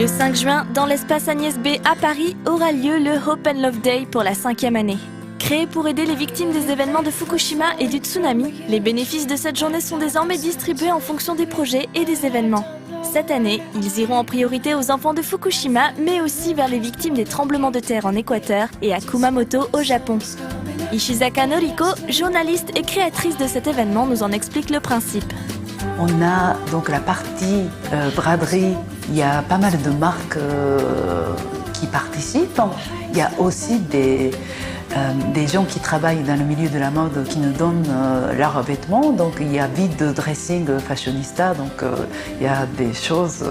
5 juin, dans l'espace Agnès B à Paris, aura lieu le Hope and Love Day pour la 5e année. Créé pour aider les victimes des événements de Fukushima et du tsunami, les bénéfices de cette journée sont désormais distribués en fonction des projets et des événements. Cette année, ils iront en priorité aux enfants de Fukushima, mais aussi vers les victimes des tremblements de terre en Équateur et à Kumamoto au Japon. Ishizaka Noriko, journaliste et créatrice de cet événement, nous en explique le principe. On a donc la partie braderie, il y a pas mal de marques qui participent. Il y a aussi des gens qui travaillent dans le milieu de la mode qui nous donnent leurs vêtements. Donc il y a Vide Dressing Fashionista, donc il y a des choses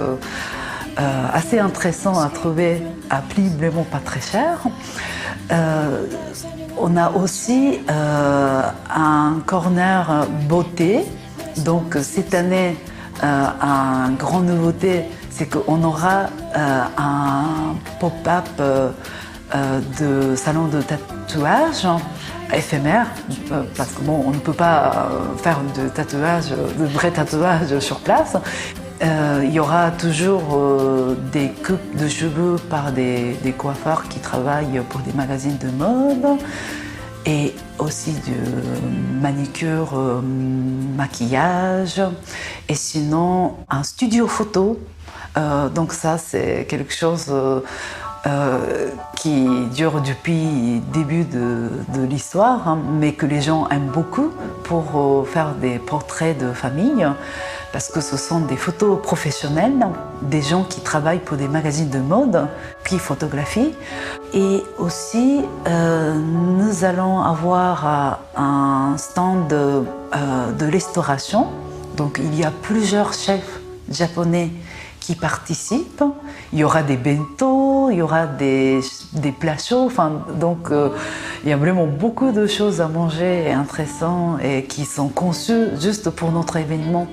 assez intéressantes à trouver à prix vraiment pas très cher. On a aussi un corner beauté. Donc cette année, une grande nouveauté, c'est qu'on aura un pop-up de salon de tatouage éphémère, parce que bon, on ne peut pas faire de vrais tatouages sur place. Il y aura toujours des coupes de cheveux par des coiffeurs qui travaillent pour des magazines de mode. Et aussi du manicure, maquillage, et sinon un studio photo. Donc ça, c'est quelque chose qui dure depuis le début de l'histoire, hein, mais que les gens aiment beaucoup pour faire des portraits de famille, parce que ce sont des photos professionnelles, des gens qui travaillent pour des magazines de mode, qui photographient. Et aussi, nous allons avoir un stand de restauration. Donc il y a plusieurs chefs japonais qui participent. Il y aura des bento, il y aura des plats chauds. Enfin, donc il y a vraiment beaucoup de choses à manger et intéressantes et qui sont conçues juste pour notre événement.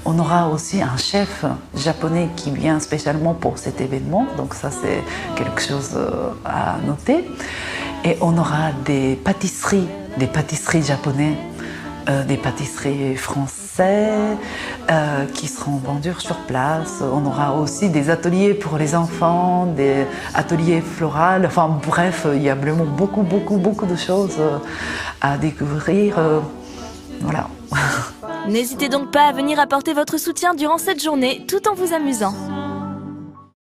On aura aussi un chef japonais qui vient spécialement pour cet événement. Donc ça, c'est quelque chose à noter. Et on aura des pâtisseries japonaises, des pâtisseries françaises qui seront vendues sur place. On aura aussi des ateliers pour les enfants, des ateliers floraux. Enfin bref, il y a vraiment beaucoup de choses à découvrir. Voilà. N'hésitez donc pas à venir apporter votre soutien durant cette journée tout en vous amusant.